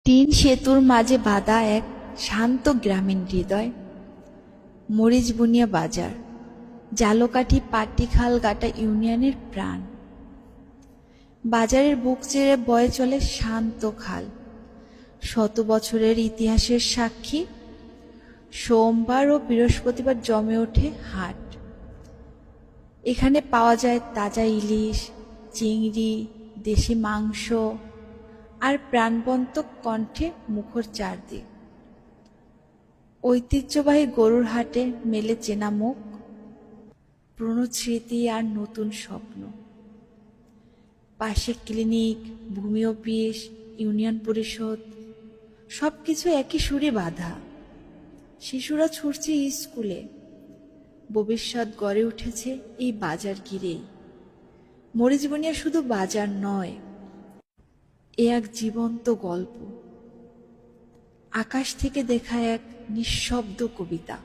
Tin সেতুর মাঝে বাঁধা এক শান্ত গ্রামীণ হৃদয়, মরিচবুনিয়া বাজার, জালকাঠি পাট্টিখাল গাটা ইউনিয়নের প্রাণ। বাজারের বুক চিরে বয়ে চলে শান্ত খাল, শত বছরের ইতিহাসের সাক্ষী। সোমবার ও বৃহস্পতিবার জমে ওঠে হাট। এখানে পাওয়া যায় তাজা ইলিশ, চিংড়ি, দেশি মাংস আর প্রাণবন্ত কণ্ঠে মুখর চারদিক। ঐতিহ্যবাহী গরুর হাটে মেলে চেনা মুখ, পুরনো স্মৃতি আর নতুন স্বপ্ন। পাশে ক্লিনিক, ভূমি অফিস, ইউনিয়ন পরিষদ, সবকিছু একই সুরে বাঁধা। শিশুরা ছুটছে স্কুলে, ভবিষ্যৎ গড়ে উঠেছে এই বাজার ঘিরেই। মরিচবুনিয়া শুধু বাজার নয়, এ এক জীবন্ত গল্প, আকাশ থেকে দেখা এক নিঃশব্দ কবিতা।